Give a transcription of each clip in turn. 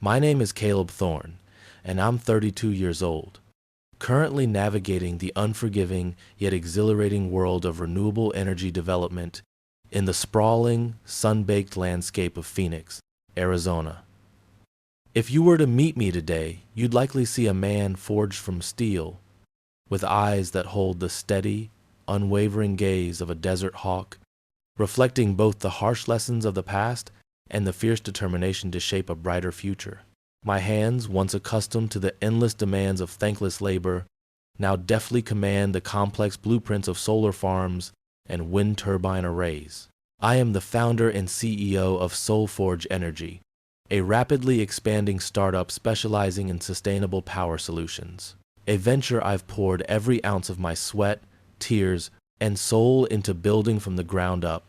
My name is Caleb Thorne, and I'm 32 years old, currently navigating the unforgiving yet exhilarating world of renewable energy development in the sprawling, sun-baked landscape of Phoenix, Arizona. If you were to meet me today, you'd likely see a man forged from steel, with eyes that hold the steady, unwavering gaze of a desert hawk, reflecting both the harsh lessons of the past and the fierce determination to shape a brighter future. My hands, once accustomed to the endless demands of thankless labor, now deftly command the complex blueprints of solar farms and wind turbine arrays. I am the founder and CEO of SoulForge Energy, a rapidly expanding startup specializing in sustainable power solutions. A venture I've poured every ounce of my sweat, tears, and soul into building from the ground up,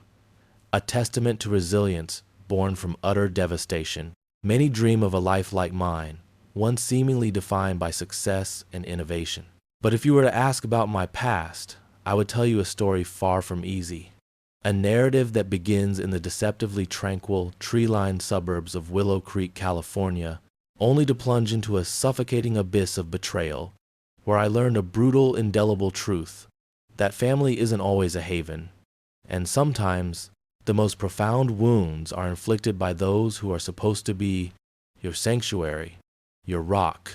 a testament to resilience born from utter devastation. Many dream of a life like mine, one seemingly defined by success and innovation. But if you were to ask about my past, I would tell you a story far from easy. A narrative that begins in the deceptively tranquil, tree-lined suburbs of Willow Creek, California, only to plunge into a suffocating abyss of betrayal, where I learned a brutal, indelible truth, that family isn't always a haven, and sometimes the most profound wounds are inflicted by those who are supposed to be your sanctuary, your rock,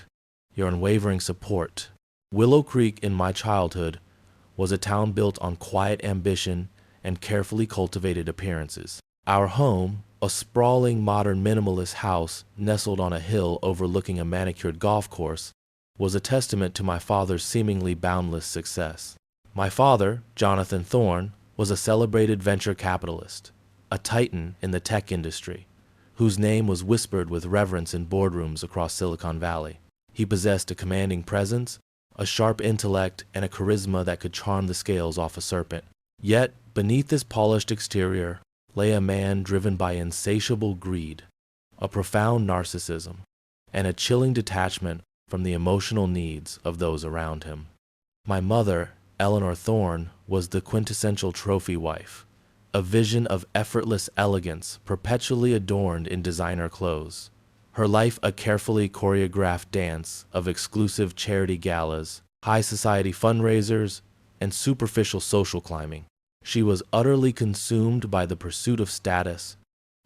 your unwavering support. Willow Creek in my childhood was a town built on quiet ambition and carefully cultivated appearances. Our home, a sprawling modern minimalist house nestled on a hill overlooking a manicured golf course, was a testament to my father's seemingly boundless success. My father, Jonathan Thorne, was a celebrated venture capitalist, a titan in the tech industry, whose name was whispered with reverence in boardrooms across Silicon Valley. He possessed a commanding presence, a sharp intellect, and a charisma that could charm the scales off a serpent. Yet, beneath this polished exterior lay a man driven by insatiable greed, a profound narcissism, and a chilling detachment from the emotional needs of those around him. My mother, Eleanor Thorne, was the quintessential trophy wife, a vision of effortless elegance perpetually adorned in designer clothes. Her life a carefully choreographed dance of exclusive charity galas, high society fundraisers, and superficial social climbing. She was utterly consumed by the pursuit of status,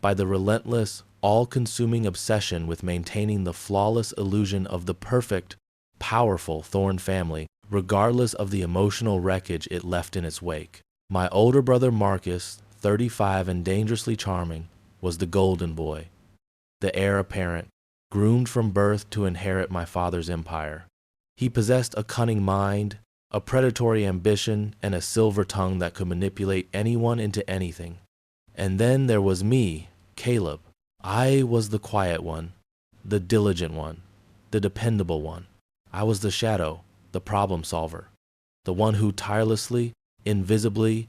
by the relentless, all-consuming obsession with maintaining the flawless illusion of the perfect, powerful Thorne family, regardless of the emotional wreckage it left in its wake. My older brother Marcus, 35 and dangerously charming, was the golden boy, the heir apparent, groomed from birth to inherit my father's empire. He possessed a cunning mind, a predatory ambition, and a silver tongue that could manipulate anyone into anything. And then there was me, Caleb. I was the quiet one, the diligent one, the dependable one. I was the shadow, the problem solver, the one who tirelessly, invisibly,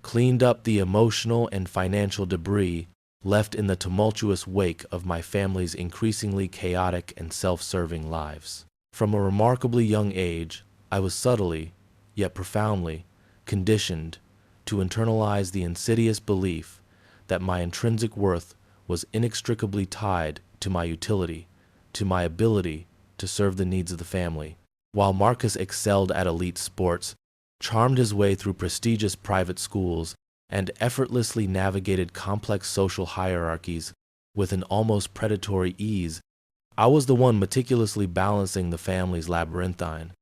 cleaned up the emotional and financial debris left in the tumultuous wake of my family's increasingly chaotic and self-serving lives. From a remarkably young age, I was subtly, yet profoundly, conditioned to internalize the insidious belief that my intrinsic worth was inextricably tied to my utility, to my ability to serve the needs of the family. While Marcus excelled at elite sports, charmed his way through prestigious private schools, and effortlessly navigated complex social hierarchies with an almost predatory ease, I was the one meticulously balancing the family's labyrinthine,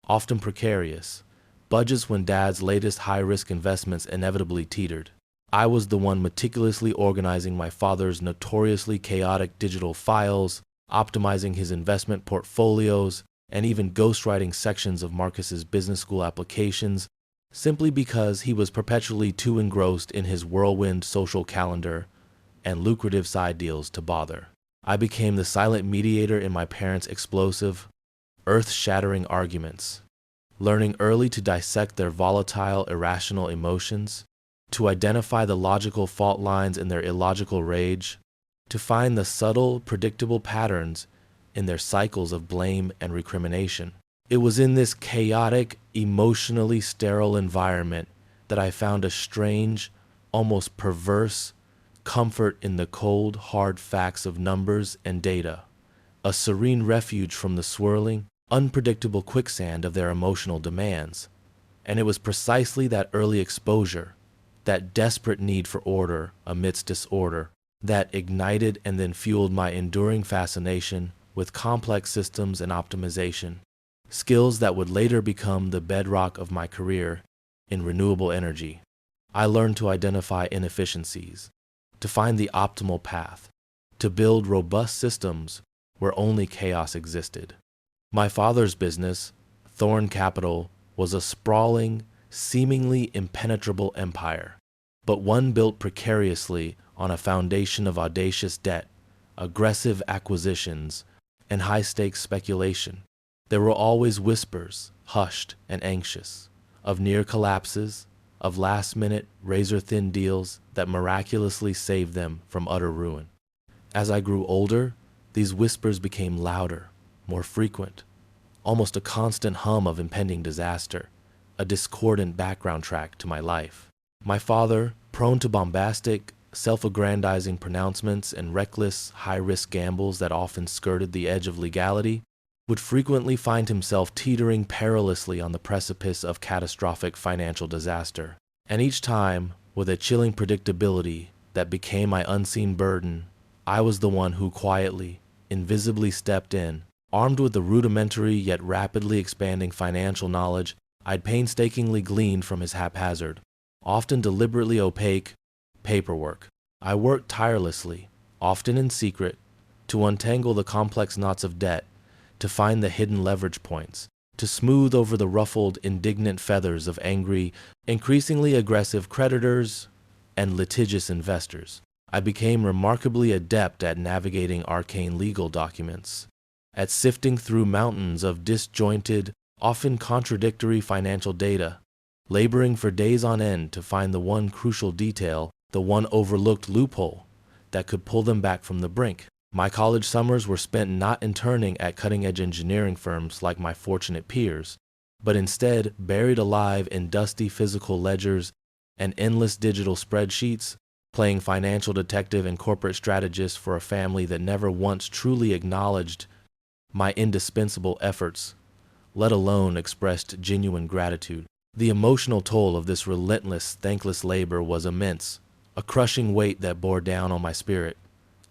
often precarious, budgets when Dad's latest high-risk investments inevitably teetered. I was the one meticulously organizing my father's notoriously chaotic digital files, optimizing his investment portfolios, and even ghostwriting sections of Marcus's business school applications, simply because he was perpetually too engrossed in his whirlwind social calendar and lucrative side deals to bother. I became the silent mediator in my parents' explosive, earth-shattering arguments, learning early to dissect their volatile, irrational emotions, to identify the logical fault lines in their illogical rage, to find the subtle, predictable patterns in their cycles of blame and recrimination. It was in this chaotic, emotionally sterile environment that I found a strange, almost perverse comfort in the cold, hard facts of numbers and data. a serene refuge from the swirling, unpredictable quicksand of their emotional demands. And it was precisely that early exposure, that desperate need for order amidst disorder, that ignited and then fueled my enduring fascination with complex systems and optimization, skills that would later become the bedrock of my career in renewable energy. I learned to identify inefficiencies, to find the optimal path, to build robust systems where only chaos existed. My father's business, Thorn Capital, was a sprawling, seemingly impenetrable empire, but one built precariously on a foundation of audacious debt, aggressive acquisitions, and high-stakes speculation. There were always whispers, hushed and anxious, of near collapses, of last-minute, razor-thin deals that miraculously saved them from utter ruin. As I grew older, these whispers became louder, more frequent, almost a constant hum of impending disaster, a discordant background track to my life. My father, prone to bombastic, self-aggrandizing pronouncements and reckless, high-risk gambles that often skirted the edge of legality, would frequently find himself teetering perilously on the precipice of catastrophic financial disaster. And each time, with a chilling predictability that became my unseen burden, I was the one who quietly, invisibly stepped in, armed with the rudimentary yet rapidly expanding financial knowledge I'd painstakingly gleaned from his haphazard, often deliberately opaque, paperwork. I worked tirelessly, often in secret, to untangle the complex knots of debt, to find the hidden leverage points, to smooth over the ruffled, indignant feathers of angry, increasingly aggressive creditors and litigious investors. I became remarkably adept at navigating arcane legal documents, at sifting through mountains of disjointed, often contradictory financial data, laboring for days on end to find the one crucial detail, the one overlooked loophole that could pull them back from the brink. My college summers were spent not interning at cutting-edge engineering firms like my fortunate peers, but instead buried alive in dusty physical ledgers and endless digital spreadsheets, playing financial detective and corporate strategist for a family that never once truly acknowledged my indispensable efforts, let alone expressed genuine gratitude. The emotional toll of this relentless, thankless labor was immense, a crushing weight that bore down on my spirit,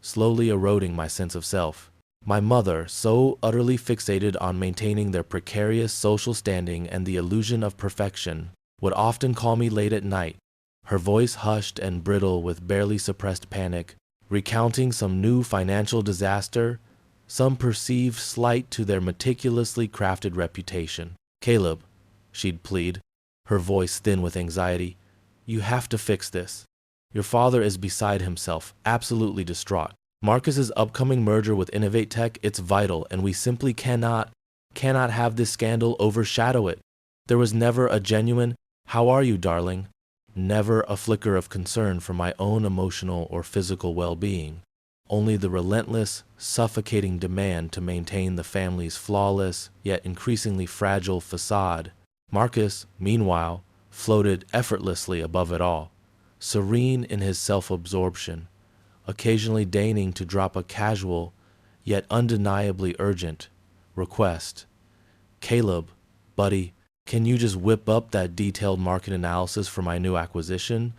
slowly eroding my sense of self. My mother, so utterly fixated on maintaining their precarious social standing and the illusion of perfection, would often call me late at night, her voice hushed and brittle with barely suppressed panic, recounting some new financial disaster, some perceived slight to their meticulously crafted reputation. "Caleb," she'd plead, her voice thin with anxiety, "you have to fix this. Your father is beside himself, absolutely distraught. Marcus's upcoming merger with Innovate Tech, it's vital, and we simply cannot have this scandal overshadow it. There was never a genuine, 'How are you, darling?' Never a flicker of concern for my own emotional or physical well-being. Only the relentless, suffocating demand to maintain the family's flawless, yet increasingly fragile facade. Marcus, meanwhile, floated effortlessly above it all, serene in his self-absorption, occasionally deigning to drop a casual, yet undeniably urgent, request. "Caleb, buddy, can you just whip up that detailed market analysis for my new acquisition?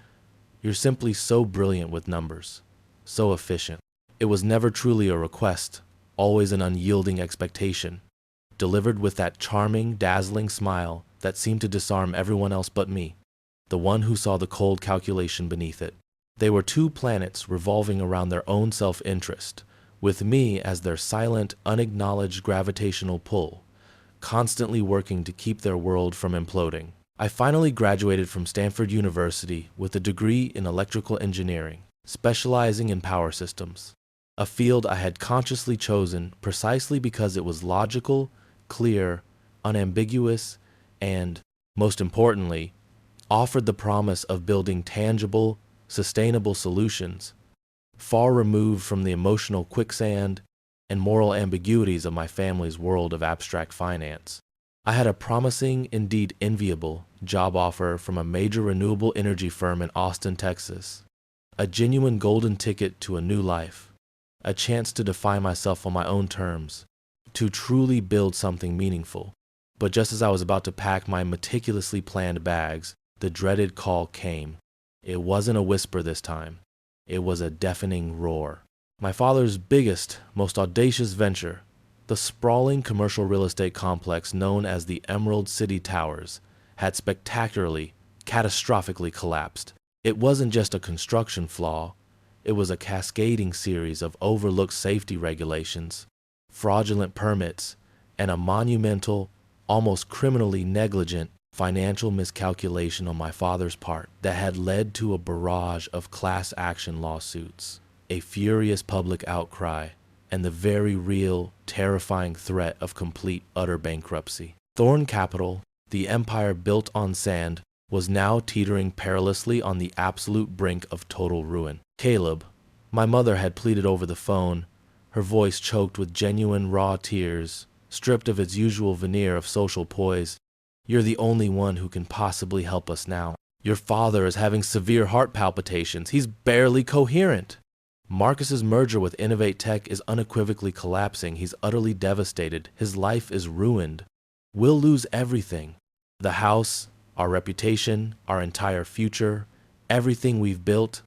You're simply so brilliant with numbers, so efficient." It was never truly a request, always an unyielding expectation, delivered with that charming, dazzling smile that seemed to disarm everyone else but me, the one who saw the cold calculation beneath it. They were two planets revolving around their own self-interest, with me as their silent, unacknowledged gravitational pull, constantly working to keep their world from imploding. I finally graduated from Stanford University with a degree in electrical engineering, specializing in power systems, a field I had consciously chosen precisely because it was logical, clear, unambiguous, and, most importantly, offered the promise of building tangible, sustainable solutions, far removed from the emotional quicksand and moral ambiguities of my family's world of abstract finance. I had a promising, indeed enviable, job offer from a major renewable energy firm in Austin, Texas, a genuine golden ticket to a new life. a chance to define myself on my own terms, to truly build something meaningful. But just as I was about to pack my meticulously planned bags, the dreaded call came. It wasn't a whisper this time. It was a deafening roar. My father's biggest, most audacious venture, the sprawling commercial real estate complex known as the Emerald City Towers, had spectacularly, catastrophically collapsed. It wasn't just a construction flaw. It was a cascading series of overlooked safety regulations, fraudulent permits, and a monumental, almost criminally negligent financial miscalculation on my father's part that had led to a barrage of class action lawsuits, a furious public outcry, and the very real, terrifying threat of complete, utter bankruptcy. Thorn Capital, the empire built on sand, was now teetering perilously on the absolute brink of total ruin. Caleb, my mother had pleaded over the phone, her voice choked with genuine raw tears, stripped of its usual veneer of social poise. You're the only one who can possibly help us now. Your father is having severe heart palpitations. He's barely coherent. Marcus's merger with Innovate Tech is unequivocally collapsing. He's utterly devastated. His life is ruined. We'll lose everything. The house, our reputation, our entire future, everything we've built.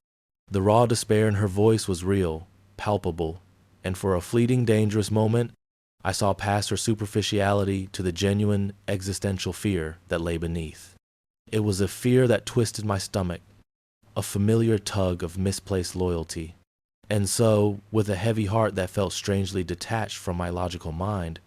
The raw despair in her voice was real, palpable, and for a fleeting, dangerous moment, I saw past her superficiality to the genuine existential fear that lay beneath. It was a fear that twisted my stomach, a familiar tug of misplaced loyalty. And so, with a heavy heart that felt strangely detached from my logical mind,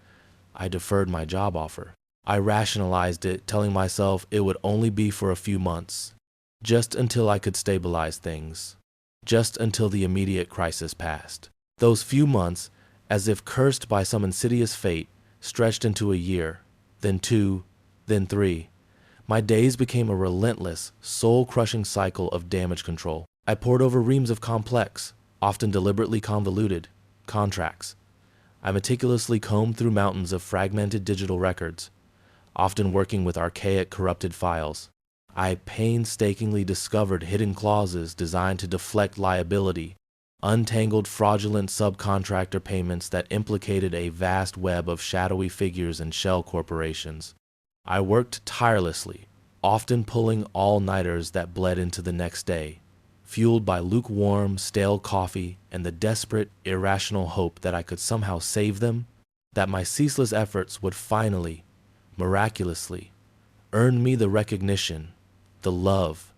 I deferred my job offer. I rationalized it, telling myself it would only be for a few months, just until I could stabilize things, just until the immediate crisis passed. Those few months, as if cursed by some insidious fate, stretched into a year, then 2, then 3. My days became a relentless, soul-crushing cycle of damage control. I pored over reams of complex, often deliberately convoluted, contracts. I meticulously combed through mountains of fragmented digital records, often working with archaic, corrupted files. I painstakingly discovered hidden clauses designed to deflect liability, untangled fraudulent subcontractor payments that implicated a vast web of shadowy figures and shell corporations. I worked tirelessly, often pulling all-nighters that bled into the next day, fueled by lukewarm, stale coffee and the desperate, irrational hope that I could somehow save them, that my ceaseless efforts would finally, miraculously, earn me the recognition, the love,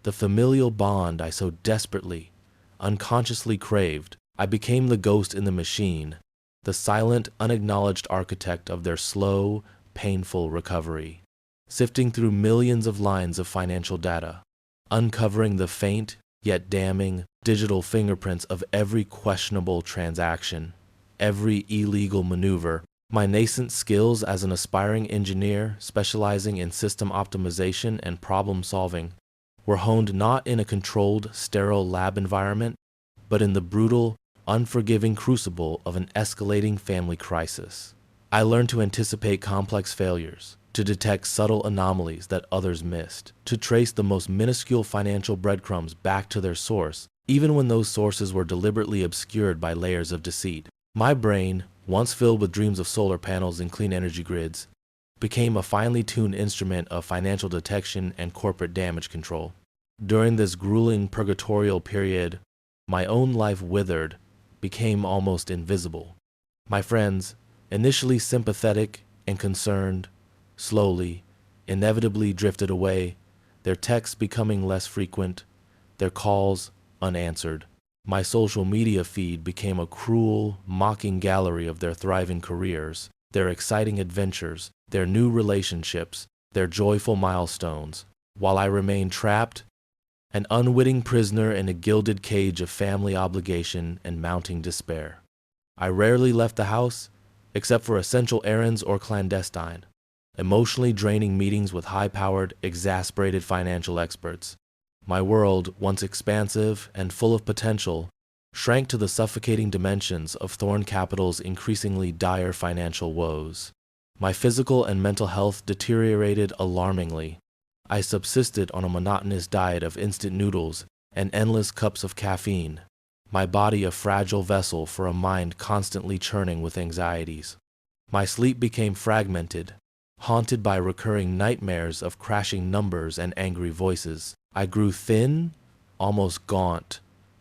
the familial bond I so desperately, unconsciously craved. I became the ghost in the machine, the silent, unacknowledged architect of their slow, painful recovery, sifting through millions of lines of financial data, uncovering the faint, yet damning, digital fingerprints of every questionable transaction, every illegal maneuver. My nascent skills as an aspiring engineer specializing in system optimization and problem solving were honed not in a controlled, sterile lab environment, but in the brutal, unforgiving crucible of an escalating family crisis. I learned to anticipate complex failures, to detect subtle anomalies that others missed, to trace the most minuscule financial breadcrumbs back to their source, even when those sources were deliberately obscured by layers of deceit. My brain, once filled with dreams of solar panels and clean energy grids, became a finely tuned instrument of financial detection and corporate damage control. During this grueling purgatorial period, my own life withered, became almost invisible. My friends, initially sympathetic and concerned, slowly, inevitably drifted away, their texts becoming less frequent, their calls unanswered. My social media feed became a cruel, mocking gallery of their thriving careers, their exciting adventures, their new relationships, their joyful milestones, while I remained trapped, an unwitting prisoner in a gilded cage of family obligation and mounting despair. I rarely left the house, except for essential errands or clandestine, emotionally draining meetings with high-powered, exasperated financial experts. My world, once expansive and full of potential, shrank to the suffocating dimensions of Thorn Capital's increasingly dire financial woes. My physical and mental health deteriorated alarmingly. I subsisted on a monotonous diet of instant noodles and endless cups of caffeine. my body a fragile vessel for a mind constantly churning with anxieties. My sleep became fragmented, haunted by recurring nightmares of crashing numbers and angry voices. I grew thin, almost gaunt,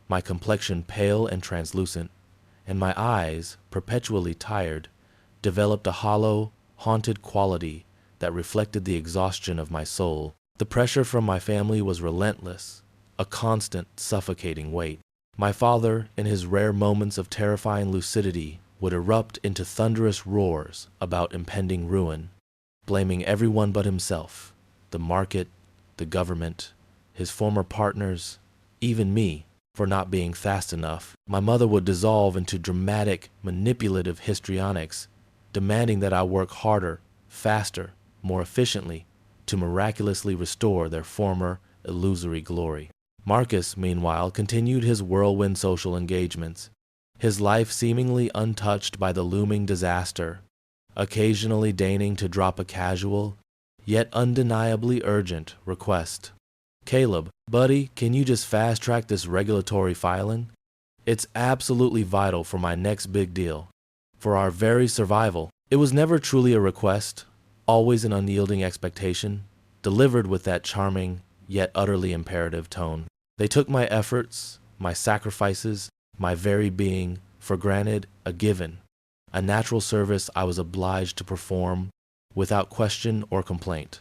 my complexion pale and translucent, and my eyes, perpetually tired, developed a hollow, haunted quality that reflected the exhaustion of my soul. The pressure from my family was relentless, a constant, suffocating weight. My father, in his rare moments of terrifying lucidity, would erupt into thunderous roars about impending ruin, blaming everyone but himself, the market, the government, his former partners, even me, for not being fast enough. My mother would dissolve into dramatic, manipulative histrionics, demanding that I work harder, faster, more efficiently, to miraculously restore their former illusory glory. Marcus, meanwhile, continued his whirlwind social engagements, his life seemingly untouched by the looming disaster, occasionally deigning to drop a casual, yet undeniably urgent, request. "Caleb, buddy, can you just fast-track this regulatory filing? It's absolutely vital for my next big deal, for our very survival." It was never truly a request, always an unyielding expectation, delivered with that charming, yet utterly imperative tone. They took my efforts, my sacrifices, my very being, for granted, a given, a natural service I was obliged to perform without question or complaint.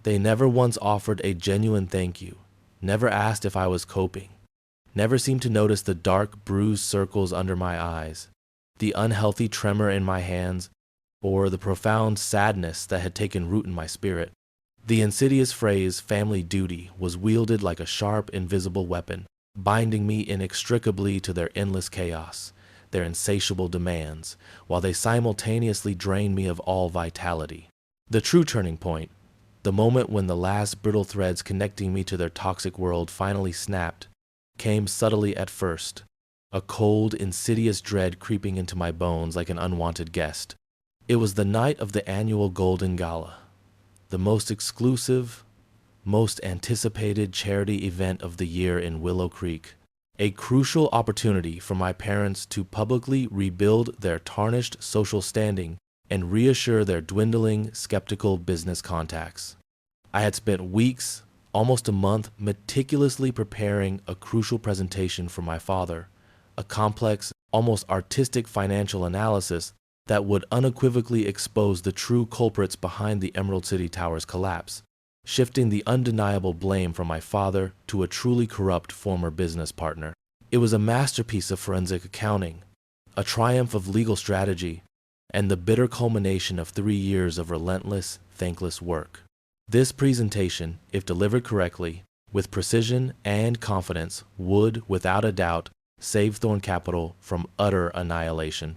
They never once offered a genuine thank you, never asked if I was coping, never seemed to notice the dark, bruised circles under my eyes, the unhealthy tremor in my hands, or the profound sadness that had taken root in my spirit. The insidious phrase family duty was wielded like a sharp, invisible weapon, binding me inextricably to their endless chaos, their insatiable demands, while they simultaneously drained me of all vitality. The true turning point, the moment when the last brittle threads connecting me to their toxic world finally snapped, came subtly at first, a cold, insidious dread creeping into my bones like an unwanted guest. It was the night of the annual Golden Gala, the most exclusive, most anticipated charity event of the year in Willow Creek, a crucial opportunity for my parents to publicly rebuild their tarnished social standing and reassure their dwindling, skeptical business contacts. I had spent weeks, almost a month, meticulously preparing a crucial presentation for my father, a complex, almost artistic financial analysis that would unequivocally expose the true culprits behind the Emerald City Tower's collapse, shifting the undeniable blame from my father to a truly corrupt former business partner. It was a masterpiece of forensic accounting, a triumph of legal strategy, and the bitter culmination of 3 years of relentless, thankless work. This presentation, if delivered correctly, with precision and confidence, would, without a doubt, save Thorn Capital from utter annihilation.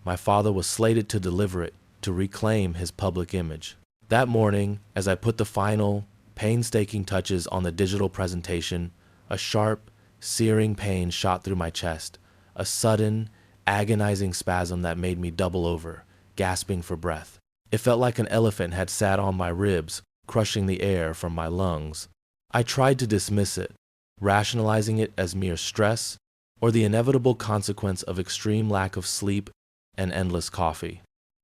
My father was slated to deliver it, to reclaim his public image. That morning, as I put the final, painstaking touches on the digital presentation, a sharp, searing pain shot through my chest, a sudden, agonizing spasm that made me double over, gasping for breath. It felt like an elephant had sat on my ribs, crushing the air from my lungs. I tried to dismiss it, rationalizing it as mere stress or the inevitable consequence of extreme lack of sleep and endless coffee.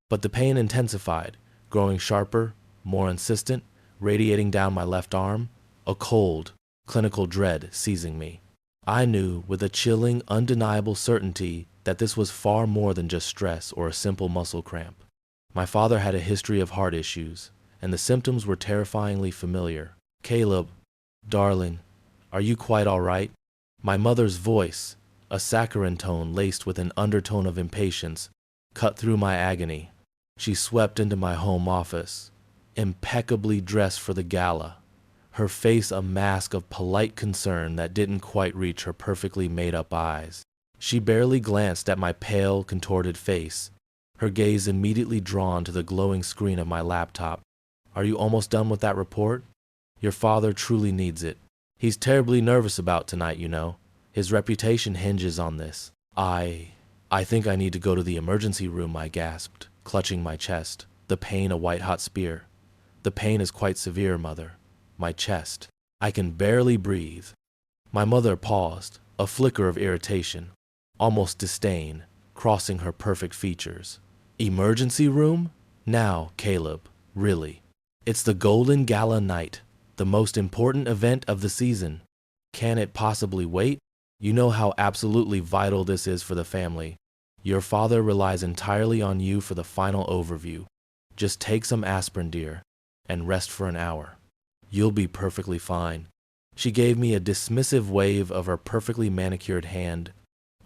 But the pain intensified, growing sharper, more insistent, radiating down my left arm, a cold, clinical dread seizing me. I knew with a chilling, undeniable certainty that this was far more than just stress or a simple muscle cramp. My father had a history of heart issues, and the symptoms were terrifyingly familiar. "Caleb, darling, are you quite all right?" My mother's voice, a saccharine tone laced with an undertone of impatience, cut through my agony. She swept into my home office, impeccably dressed for the gala, her face a mask of polite concern that didn't quite reach her perfectly made-up eyes. She barely glanced at my pale, contorted face, her gaze immediately drawn to the glowing screen of my laptop. "Are you almost done with that report? Your father truly needs it. He's terribly nervous about tonight, you know. His reputation hinges on this." I think I need to go to the emergency room," I gasped, clutching my chest, the pain a white-hot spear. "The pain is quite severe, Mother. My chest. I can barely breathe." My mother paused, a flicker of irritation, almost disdain, crossing her perfect features. Emergency room? Now, Caleb, really. It's the Golden Gala night, the most important event of the season. Can it possibly wait? You know how absolutely vital this is for the family. Your father relies entirely on you for the final overview. Just take some aspirin, dear, and rest for an hour. You'll be perfectly fine. She gave me a dismissive wave of her perfectly manicured hand,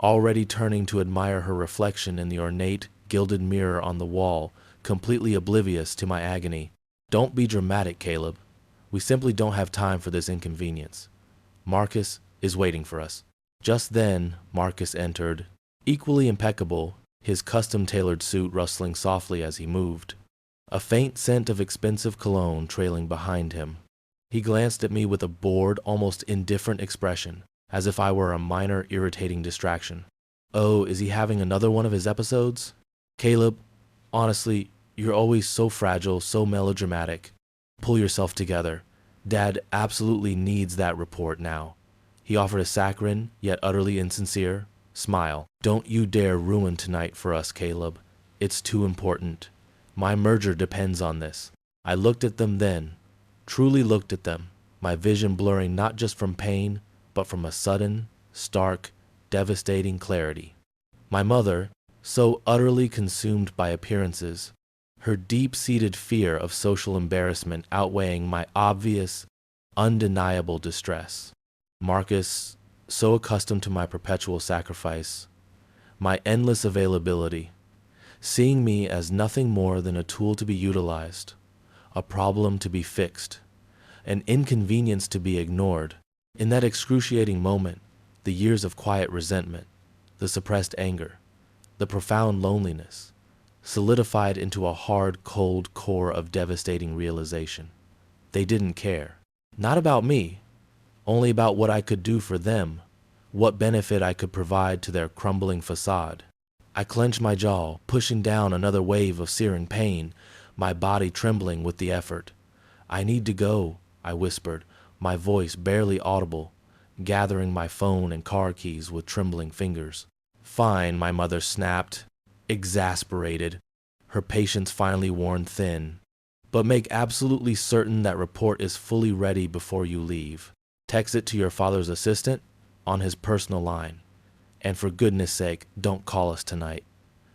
already turning to admire her reflection in the ornate, gilded mirror on the wall, completely oblivious to my agony. Don't be dramatic, Caleb. We simply don't have time for this inconvenience. Marcus is waiting for us. Just then, Marcus entered, equally impeccable, his custom-tailored suit rustling softly as he moved, a faint scent of expensive cologne trailing behind him. He glanced at me with a bored, almost indifferent expression, as if I were a minor, irritating distraction. Oh, is he having another one of his episodes? Caleb, honestly, you're always so fragile, so melodramatic. Pull yourself together. Dad absolutely needs that report now. He offered a saccharine, yet utterly insincere, smile. Don't you dare ruin tonight for us, Caleb. It's too important. My merger depends on this. I looked at them then, truly looked at them, my vision blurring not just from pain, but from a sudden, stark, devastating clarity. My mother, so utterly consumed by appearances, her deep-seated fear of social embarrassment outweighing my obvious, undeniable distress. Marcus, so accustomed to my perpetual sacrifice, my endless availability, seeing me as nothing more than a tool to be utilized, a problem to be fixed, an inconvenience to be ignored. In that excruciating moment, the years of quiet resentment, the suppressed anger, the profound loneliness, solidified into a hard, cold core of devastating realization. They didn't care. Not about me, only about what I could do for them, what benefit I could provide to their crumbling facade. I clenched my jaw, pushing down another wave of searing pain, my body trembling with the effort. I need to go, I whispered, my voice barely audible, gathering my phone and car keys with trembling fingers. Fine, my mother snapped, exasperated, her patience finally worn thin. But make absolutely certain that report is fully ready before you leave. Text it to your father's assistant on his personal line. And for goodness sake, don't call us tonight.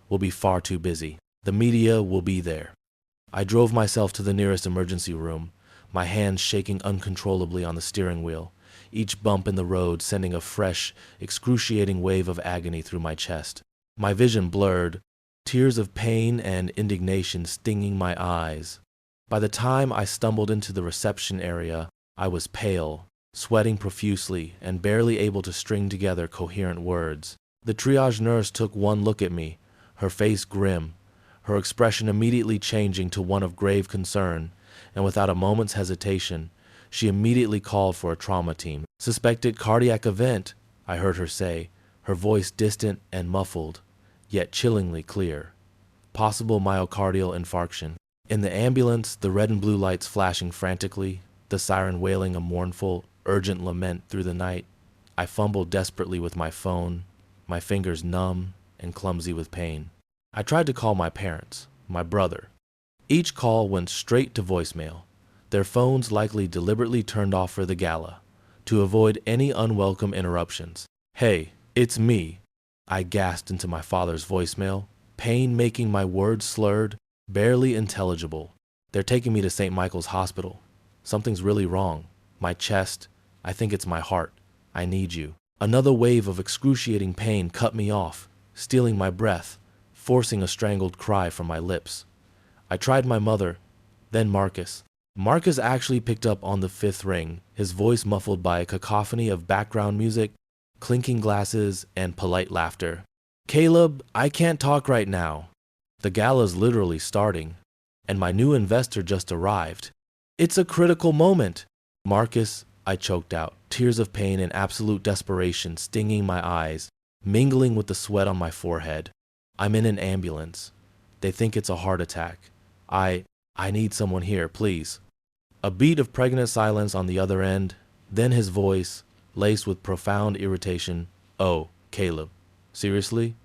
We'll be far too busy. The media will be there. I drove myself to the nearest emergency room, my hands shaking uncontrollably on the steering wheel, each bump in the road sending a fresh, excruciating wave of agony through my chest. My vision blurred, tears of pain and indignation stinging my eyes. By the time I stumbled into the reception area, I was pale, sweating profusely, and barely able to string together coherent words. The triage nurse took one look at me, her face grim, her expression immediately changing to one of grave concern, and without a moment's hesitation, she immediately called for a trauma team. Suspected cardiac event, I heard her say, her voice distant and muffled, yet chillingly clear. Possible myocardial infarction. In the ambulance, the red and blue lights flashing frantically, the siren wailing a mournful, urgent lament through the night, I fumbled desperately with my phone, my fingers numb and clumsy with pain. I tried to call my parents, my brother. Each call went straight to voicemail, their phones likely deliberately turned off for the gala, to avoid any unwelcome interruptions. Hey, it's me, I gasped into my father's voicemail, pain making my words slurred, barely intelligible. They're taking me to St. Michael's Hospital. Something's really wrong. My chest, I think it's my heart. I need you. Another wave of excruciating pain cut me off, stealing my breath, forcing a strangled cry from my lips. I tried my mother, then Marcus. Marcus actually picked up on the fifth ring, his voice muffled by a cacophony of background music, clinking glasses, and polite laughter. Caleb, I can't talk right now. The gala's literally starting, and my new investor just arrived. It's a critical moment. Marcus, I choked out, tears of pain and absolute desperation stinging my eyes, mingling with the sweat on my forehead. I'm in an ambulance. They think it's a heart attack. I need someone here, please. A beat of pregnant silence on the other end, then his voice, laced with profound irritation. "Oh, Caleb, seriously?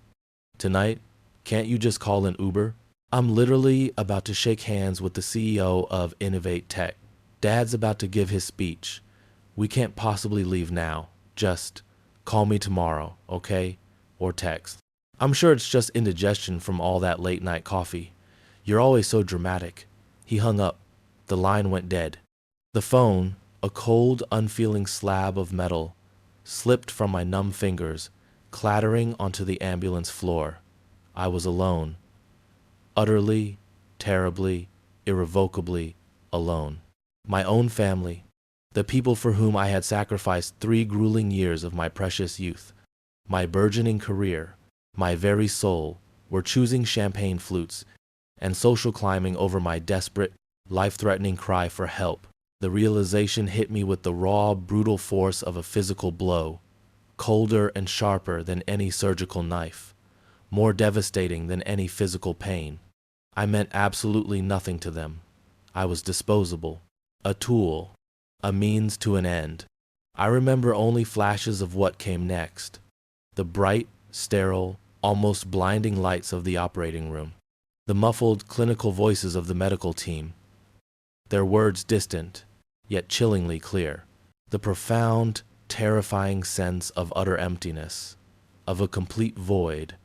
Tonight? Can't you just call an Uber? I'm literally about to shake hands with the CEO of Innovate Tech. Dad's about to give his speech. We can't possibly leave now. Just call me tomorrow, okay? Or text. I'm sure it's just indigestion from all that late night coffee. You're always so dramatic." He hung up. The line went dead. The phone, a cold, unfeeling slab of metal, slipped from my numb fingers, clattering onto the ambulance floor. I was alone. Utterly, terribly, irrevocably alone. My own family, the people for whom I had sacrificed 3 grueling years of my precious youth, my burgeoning career, my very soul, were choosing champagne flutes and social climbing over my desperate, life-threatening cry for help. The realization hit me with the raw, brutal force of a physical blow, colder and sharper than any surgical knife, more devastating than any physical pain. I meant absolutely nothing to them. I was disposable, a tool, a means to an end. I remember only flashes of what came next. The bright, sterile, almost blinding lights of the operating room. The muffled, clinical voices of the medical team. Their words distant, yet chillingly clear. The profound, terrifying sense of utter emptiness, of a complete void,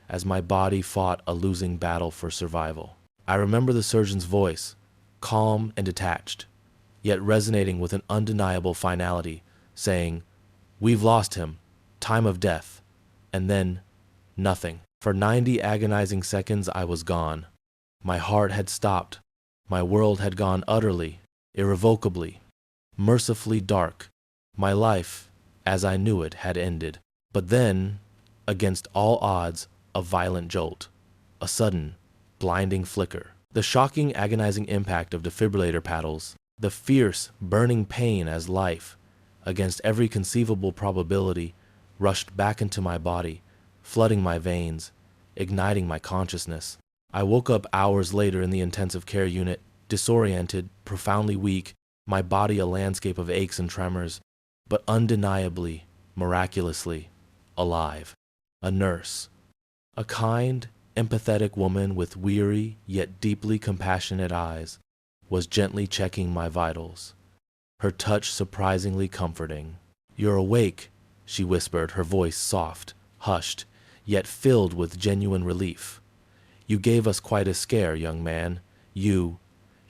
as my body fought a losing battle for survival. I remember the surgeon's voice, calm and detached, yet resonating with an undeniable finality, saying, "We've lost him. Time of death." And then, nothing. For 90 agonizing seconds I was gone. My heart had stopped. My world had gone utterly, irrevocably, mercifully dark. My life, as I knew it, had ended. But then, against all odds, a violent jolt. A sudden, blinding flicker. The shocking, agonizing impact of defibrillator paddles. The fierce, burning pain as life, against every conceivable probability, rushed back into my body, flooding my veins, igniting my consciousness. I woke up hours later in the intensive care unit, disoriented, profoundly weak, my body a landscape of aches and tremors, but undeniably, miraculously, alive. A nurse. A kind, empathetic woman with weary yet deeply compassionate eyes was gently checking my vitals, her touch surprisingly comforting. "You're awake," she whispered, her voice soft, hushed, yet filled with genuine relief. "You gave us quite a scare, young man. You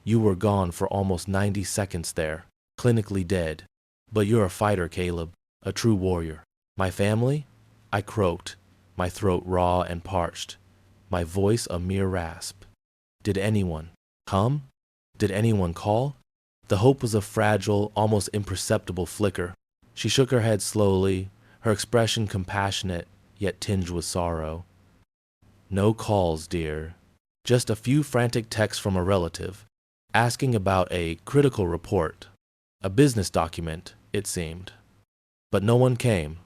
were gone for almost 90 seconds there, clinically dead. But you're a fighter, Caleb, a true warrior." "My family?" I croaked, my throat raw and parched, my voice a mere rasp. "Did anyone come? Did anyone call?" The hope was a fragile, almost imperceptible flicker. She shook her head slowly, her expression compassionate, yet tinged with sorrow. "No calls, dear. Just a few frantic texts from a relative, asking about a critical report, a business document, it seemed. But no one came.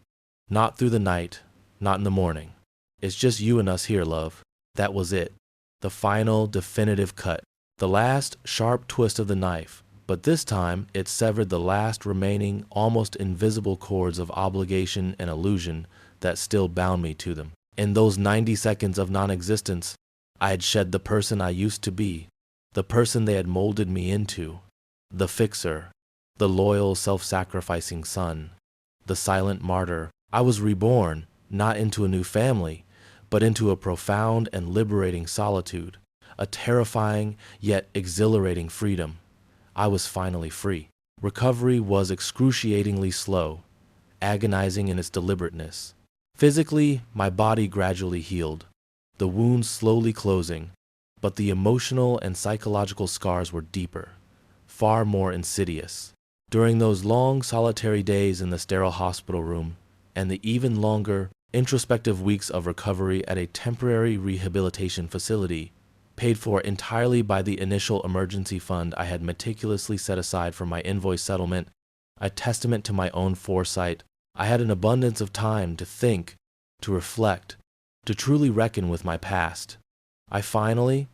Not through the night, not in the morning. It's just you and us here, love." That was it. The final, definitive cut. The last sharp twist of the knife, but this time it severed the last remaining, almost invisible cords of obligation and illusion that still bound me to them. In those 90 seconds of non-existence, I had shed the person I used to be, the person they had molded me into, the fixer, the loyal, self-sacrificing son, the silent martyr. I was reborn, not into a new family, but into a profound and liberating solitude, a terrifying yet exhilarating freedom. I was finally free. Recovery was excruciatingly slow, agonizing in its deliberateness. Physically, my body gradually healed, the wounds slowly closing, but the emotional and psychological scars were deeper, far more insidious. During those long, solitary days in the sterile hospital room, and the even longer, introspective weeks of recovery at a temporary rehabilitation facility, paid for entirely by the initial emergency fund I had meticulously set aside for my invoice settlement, a testament to my own foresight, I had an abundance of time to think, to reflect, to truly reckon with my past. I finally,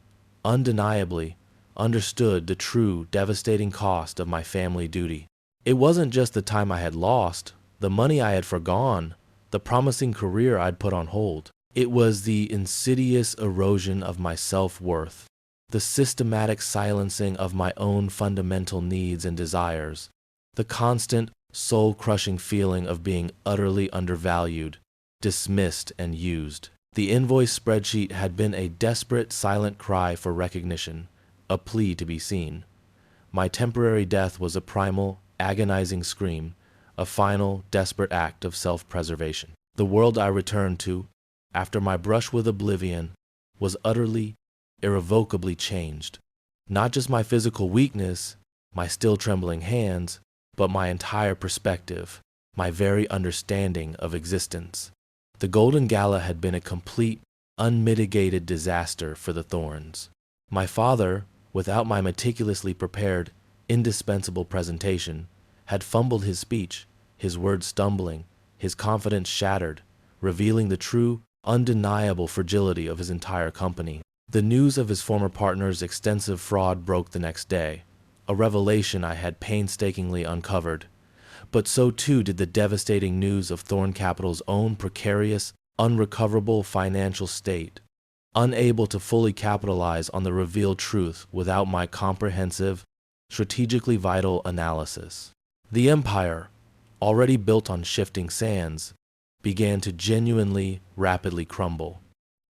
undeniably, understood the true, devastating cost of my family duty. It wasn't just the time I had lost, the money I had forgone, the promising career I'd put on hold. It was the insidious erosion of my self-worth, the systematic silencing of my own fundamental needs and desires, the constant, soul-crushing feeling of being utterly undervalued, dismissed, and used. The invoice spreadsheet had been a desperate, silent cry for recognition, a plea to be seen. My temporary death was a primal, agonizing scream, a final, desperate act of self-preservation. The world I returned to, after my brush with oblivion, was utterly, irrevocably changed. Not just my physical weakness, my still trembling hands, but my entire perspective, my very understanding of existence. The Golden Gala had been a complete, unmitigated disaster for the Thorns. My father, without my meticulously prepared, indispensable presentation, had fumbled his speech, his words stumbling, his confidence shattered, revealing the true, undeniable fragility of his entire company. The news of his former partner's extensive fraud broke the next day, a revelation I had painstakingly uncovered. But so too did the devastating news of Thorn Capital's own precarious, unrecoverable financial state, unable to fully capitalize on the revealed truth without my comprehensive, strategically vital analysis. The empire, already built on shifting sands, began to genuinely, rapidly crumble.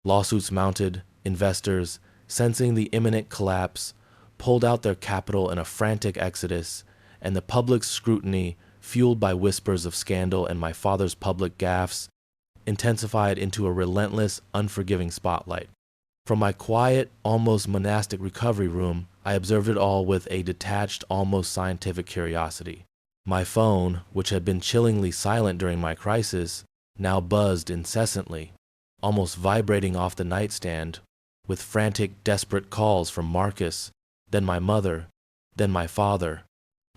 Lawsuits mounted, investors, sensing the imminent collapse, pulled out their capital in a frantic exodus, and the public's scrutiny, fueled by whispers of scandal and my father's public gaffes, intensified into a relentless, unforgiving spotlight. From my quiet, almost monastic recovery room, I observed it all with a detached, almost scientific curiosity. My phone, which had been chillingly silent during my crisis, now buzzed incessantly, almost vibrating off the nightstand, with frantic, desperate calls from Marcus, then my mother, then my father.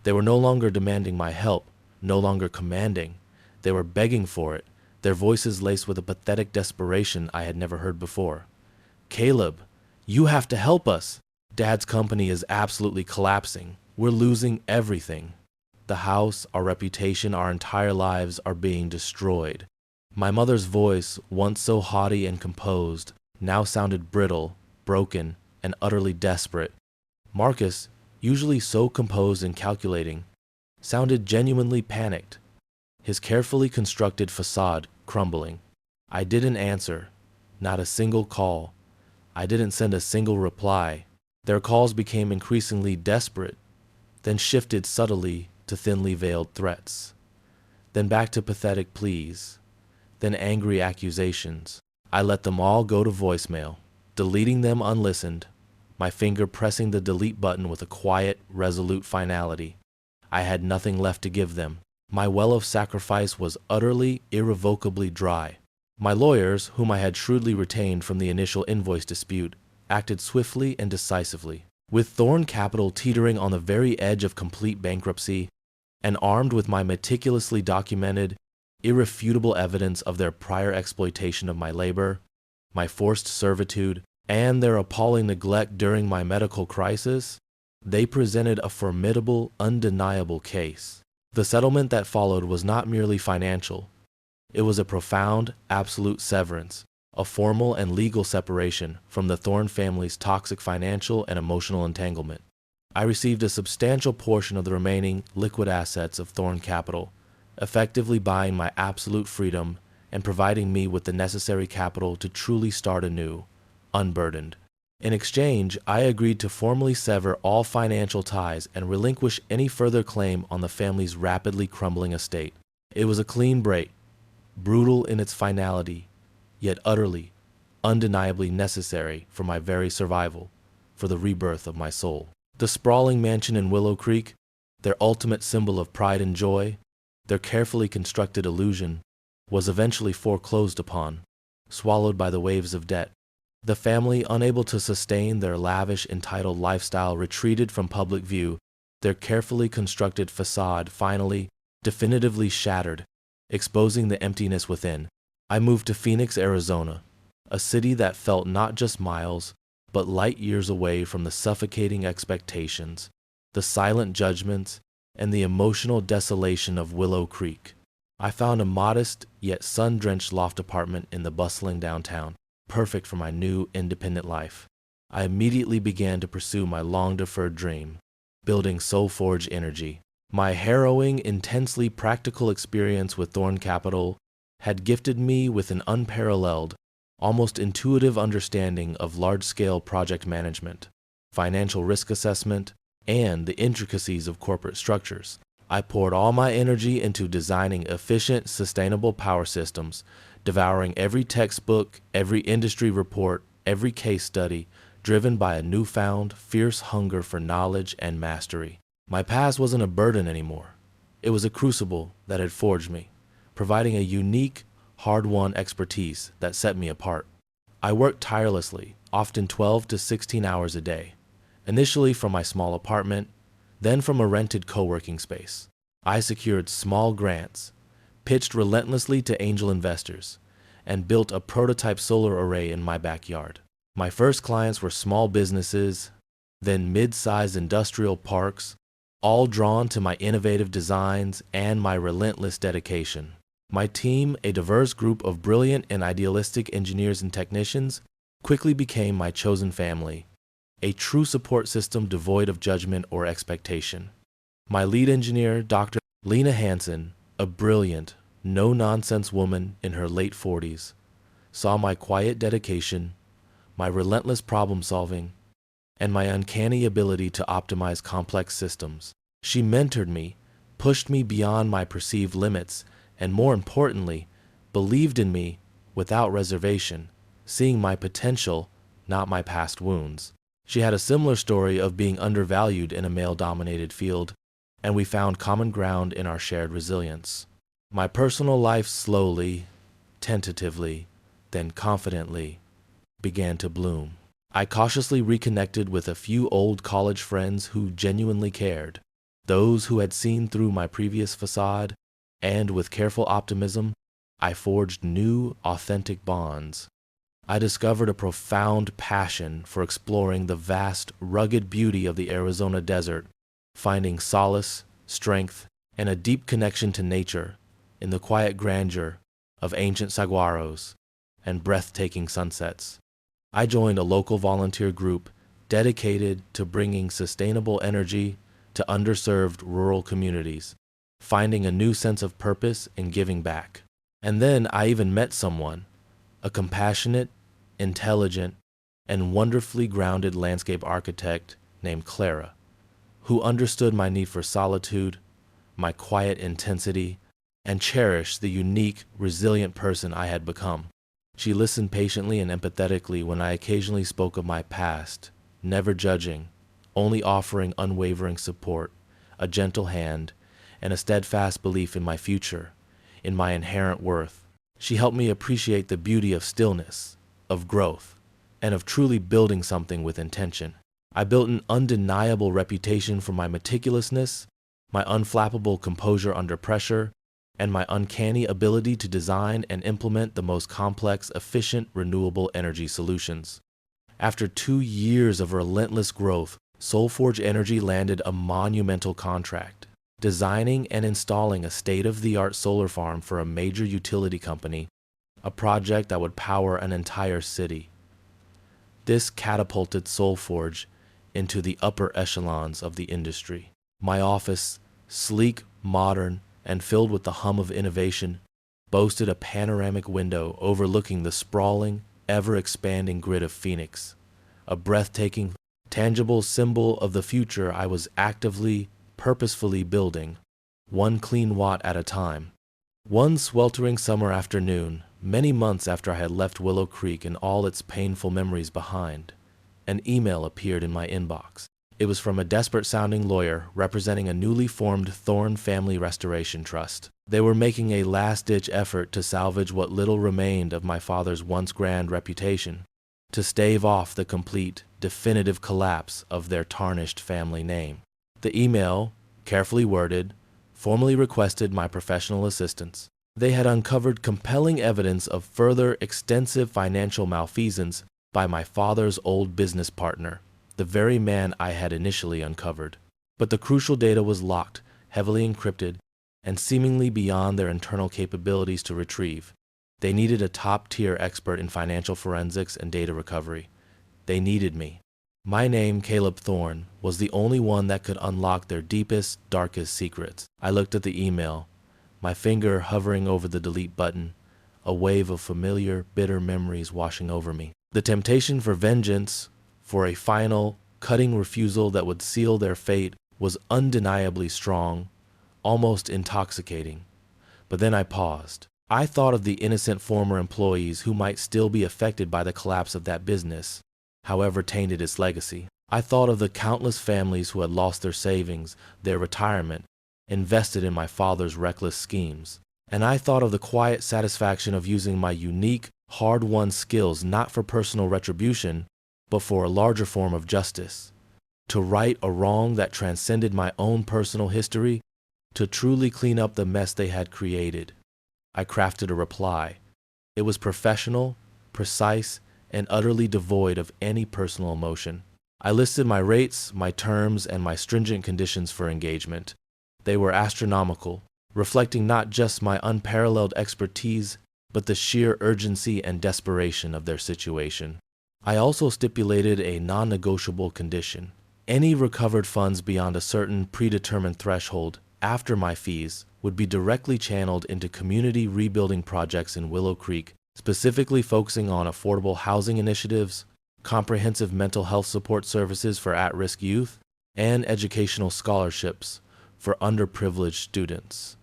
They were no longer demanding my help, no longer commanding. They were begging for it, their voices laced with a pathetic desperation I had never heard before. "Caleb, you have to help us. Dad's company is absolutely collapsing. We're losing everything. The house, our reputation, our entire lives are being destroyed." My mother's voice, once so haughty and composed, now sounded brittle, broken, and utterly desperate. Marcus, usually so composed and calculating, sounded genuinely panicked, his carefully constructed facade crumbling. I didn't answer, not a single call. I didn't send a single reply. Their calls became increasingly desperate, then shifted subtly to thinly veiled threats, then back to pathetic pleas, then angry accusations. I let them all go to voicemail, deleting them unlistened, my finger pressing the delete button with a quiet, resolute finality. I had nothing left to give them. My well of sacrifice was utterly, irrevocably dry. My lawyers, whom I had shrewdly retained from the initial invoice dispute, acted swiftly and decisively. With Thorn Capital teetering on the very edge of complete bankruptcy, and armed with my meticulously documented, irrefutable evidence of their prior exploitation of my labor, my forced servitude, and their appalling neglect during my medical crisis, they presented a formidable, undeniable case. The settlement that followed was not merely financial. It was a profound, absolute severance, a formal and legal separation from the Thorn family's toxic financial and emotional entanglement. I received a substantial portion of the remaining liquid assets of Thorn Capital, effectively buying my absolute freedom and providing me with the necessary capital to truly start anew, unburdened. In exchange, I agreed to formally sever all financial ties and relinquish any further claim on the family's rapidly crumbling estate. It was a clean break, brutal in its finality, yet utterly, undeniably necessary for my very survival, for the rebirth of my soul. The sprawling mansion in Willow Creek, their ultimate symbol of pride and joy, their carefully constructed illusion, was eventually foreclosed upon, swallowed by the waves of debt. The family, unable to sustain their lavish, entitled lifestyle, retreated from public view, their carefully constructed facade finally, definitively shattered, exposing the emptiness within. I moved to Phoenix, Arizona, a city that felt not just miles, but light years away from the suffocating expectations, the silent judgments, and the emotional desolation of Willow Creek. I found a modest yet sun-drenched loft apartment in the bustling downtown, perfect for my new independent life. I immediately began to pursue my long-deferred dream, building SoulForge Energy. My harrowing, intensely practical experience with Thorn Capital had gifted me with an unparalleled, almost intuitive understanding of large-scale project management, financial risk assessment, and the intricacies of corporate structures. I poured all my energy into designing efficient, sustainable power systems, devouring every textbook, every industry report, every case study, driven by a newfound, fierce hunger for knowledge and mastery. My past wasn't a burden anymore. It was a crucible that had forged me, providing a unique, hard-won expertise that set me apart. I worked tirelessly, often 12 to 16 hours a day, initially from my small apartment, then from a rented co-working space. I secured small grants, pitched relentlessly to angel investors, and built a prototype solar array in my backyard. My first clients were small businesses, then mid-sized industrial parks, all drawn to my innovative designs and my relentless dedication. My team, a diverse group of brilliant and idealistic engineers and technicians, quickly became my chosen family, a true support system devoid of judgment or expectation. My lead engineer, Dr. Lena Hansen, a brilliant, no-nonsense woman in her late 40s, saw my quiet dedication, my relentless problem-solving, and my uncanny ability to optimize complex systems. She mentored me, pushed me beyond my perceived limits, and more importantly, believed in me without reservation, seeing my potential, not my past wounds. She had a similar story of being undervalued in a male-dominated field, and we found common ground in our shared resilience. My personal life slowly, tentatively, then confidently began to bloom. I cautiously reconnected with a few old college friends who genuinely cared, those who had seen through my previous facade, and with careful optimism, I forged new, authentic bonds. I discovered a profound passion for exploring the vast, rugged beauty of the Arizona desert, finding solace, strength, and a deep connection to nature in the quiet grandeur of ancient saguaros and breathtaking sunsets. I joined a local volunteer group dedicated to bringing sustainable energy to underserved rural communities, finding a new sense of purpose in giving back. And then I even met someone, a compassionate, intelligent, and wonderfully grounded landscape architect named Clara, who understood my need for solitude, my quiet intensity, and cherished the unique, resilient person I had become. She listened patiently and empathetically when I occasionally spoke of my past, never judging, only offering unwavering support, a gentle hand, and a steadfast belief in my future, in my inherent worth. She helped me appreciate the beauty of stillness, of growth, and of truly building something with intention. I built an undeniable reputation for my meticulousness, my unflappable composure under pressure, and my uncanny ability to design and implement the most complex, efficient, renewable energy solutions. After 2 years of relentless growth, SoulForge Energy landed a monumental contract, designing and installing a state-of-the-art solar farm for a major utility company, a project that would power an entire city. This catapulted SoulForge into the upper echelons of the industry. My office, sleek, modern, and filled with the hum of innovation, boasted a panoramic window overlooking the sprawling, ever-expanding grid of Phoenix, a breathtaking, tangible symbol of the future I was actively, purposefully building, one clean watt at a time. One sweltering summer afternoon, many months after I had left Willow Creek and all its painful memories behind, an email appeared in my inbox. It was from a desperate-sounding lawyer representing a newly formed Thorn Family Restoration Trust. They were making a last-ditch effort to salvage what little remained of my father's once grand reputation, to stave off the complete, definitive collapse of their tarnished family name. The email, carefully worded, formally requested my professional assistance. They had uncovered compelling evidence of further extensive financial malfeasance by my father's old business partner, the very man I had initially uncovered. But the crucial data was locked, heavily encrypted, and seemingly beyond their internal capabilities to retrieve. They needed a top-tier expert in financial forensics and data recovery. They needed me. My name, Caleb Thorne, was the only one that could unlock their deepest, darkest secrets. I looked at the email, my finger hovering over the delete button, a wave of familiar, bitter memories washing over me. The temptation for vengeance, for a final, cutting refusal that would seal their fate, was undeniably strong, almost intoxicating. But then I paused. I thought of the innocent former employees who might still be affected by the collapse of that business, however tainted its legacy. I thought of the countless families who had lost their savings, their retirement, invested in my father's reckless schemes. And I thought of the quiet satisfaction of using my unique, hard-won skills not for personal retribution, but for a larger form of justice. To right a wrong that transcended my own personal history, to truly clean up the mess they had created. I crafted a reply. It was professional, precise, and utterly devoid of any personal emotion. I listed my rates, my terms, and my stringent conditions for engagement. They were astronomical, reflecting not just my unparalleled expertise, but the sheer urgency and desperation of their situation. I also stipulated a non-negotiable condition. Any recovered funds beyond a certain predetermined threshold after my fees would be directly channeled into community rebuilding projects in Willow Creek, specifically focusing on affordable housing initiatives, comprehensive mental health support services for at-risk youth, and educational scholarships for underprivileged students.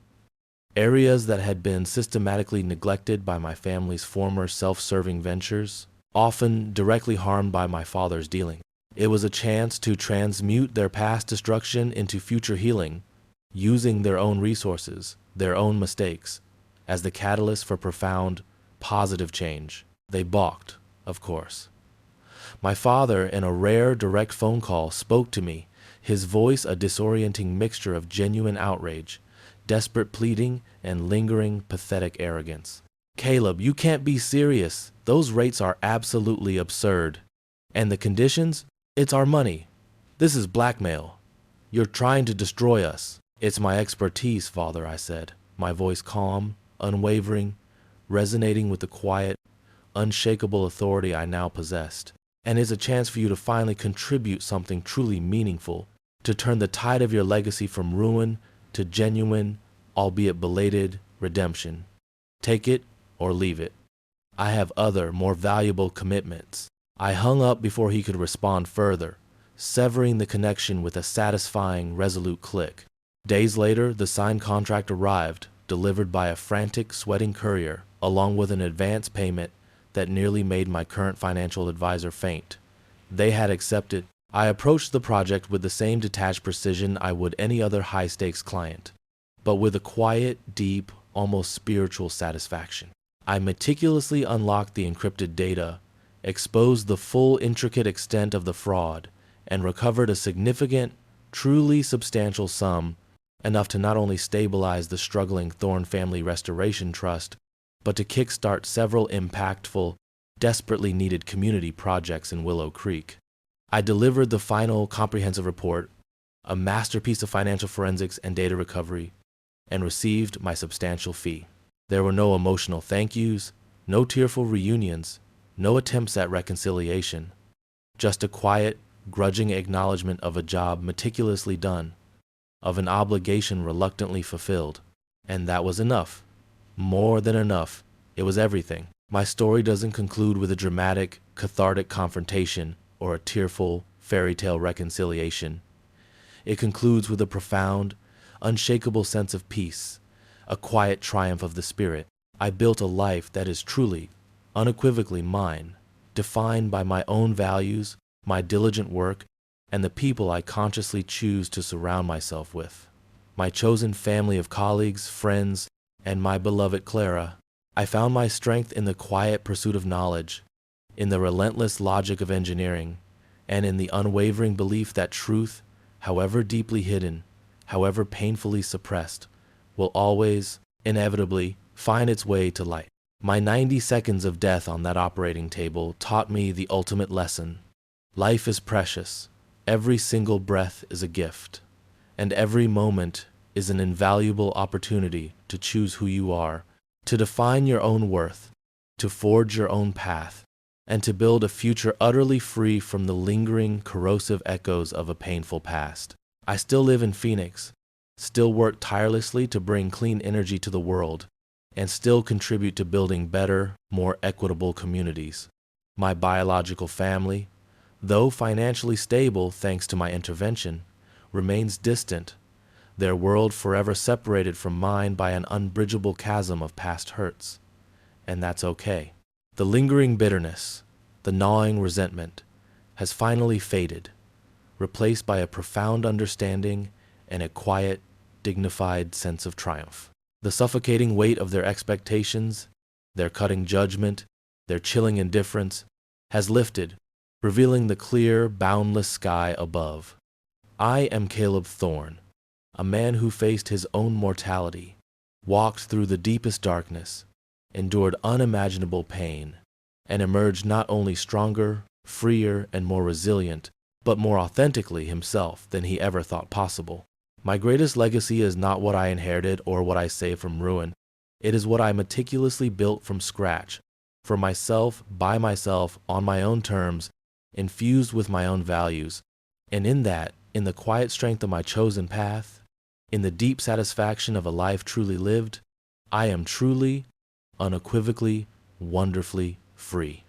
Areas that had been systematically neglected by my family's former self-serving ventures, often directly harmed by my father's dealing. It was a chance to transmute their past destruction into future healing, using their own resources, their own mistakes, as the catalyst for profound, positive change. They balked, of course. My father, in a rare, direct phone call, spoke to me, his voice a disorienting mixture of genuine outrage, desperate pleading, and lingering, pathetic arrogance. "Caleb, you can't be serious. Those rates are absolutely absurd. And the conditions? It's our money. This is blackmail. You're trying to destroy us." "It's my expertise, Father," I said, my voice calm, unwavering, resonating with the quiet, unshakable authority I now possessed. "And it's a chance for you to finally contribute something truly meaningful, to turn the tide of your legacy from ruin to genuine, albeit belated, redemption. Take it or leave it. I have other, more valuable commitments." I hung up before he could respond further, severing the connection with a satisfying, resolute click. Days later, the signed contract arrived, delivered by a frantic, sweating courier, along with an advance payment that nearly made my current financial advisor faint. They had accepted. I approached the project with the same detached precision I would any other high-stakes client, but with a quiet, deep, almost spiritual satisfaction. I meticulously unlocked the encrypted data, exposed the full intricate extent of the fraud, and recovered a significant, truly substantial sum, enough to not only stabilize the struggling Thorne Family Restoration Trust, but to kickstart several impactful, desperately needed community projects in Willow Creek. I delivered the final comprehensive report, a masterpiece of financial forensics and data recovery, and received my substantial fee. There were no emotional thank yous, no tearful reunions, no attempts at reconciliation, just a quiet, grudging acknowledgement of a job meticulously done, of an obligation reluctantly fulfilled. And that was enough. More than enough. It was everything. My story doesn't conclude with a dramatic, cathartic confrontation or a tearful, fairy tale reconciliation. It concludes with a profound, unshakable sense of peace, a quiet triumph of the spirit. I built a life that is truly, unequivocally mine, defined by my own values, my diligent work, and the people I consciously choose to surround myself with. My chosen family of colleagues, friends, and my beloved Clara. I found my strength in the quiet pursuit of knowledge, in the relentless logic of engineering, and in the unwavering belief that truth, however deeply hidden, however painfully suppressed, will always, inevitably, find its way to light. My 90 seconds of death on that operating table taught me the ultimate lesson. Life is precious. Every single breath is a gift, and every moment is an invaluable opportunity to choose who you are, to define your own worth, to forge your own path, and to build a future utterly free from the lingering, corrosive echoes of a painful past. I still live in Phoenix, still work tirelessly to bring clean energy to the world, and still contribute to building better, more equitable communities. My biological family, though financially stable thanks to my intervention, remains distant, their world forever separated from mine by an unbridgeable chasm of past hurts. And that's okay. The lingering bitterness, the gnawing resentment, has finally faded, replaced by a profound understanding and a quiet, dignified sense of triumph. The suffocating weight of their expectations, their cutting judgment, their chilling indifference, has lifted, revealing the clear, boundless sky above. I am Caleb Thorne, a man who faced his own mortality, walked through the deepest darkness, endured unimaginable pain, and emerged not only stronger, freer, and more resilient, but more authentically himself than he ever thought possible. My greatest legacy is not what I inherited or what I saved from ruin. It is what I meticulously built from scratch, for myself, by myself, on my own terms, infused with my own values. And in that, in the quiet strength of my chosen path, in the deep satisfaction of a life truly lived, I am truly, unequivocally, wonderfully free.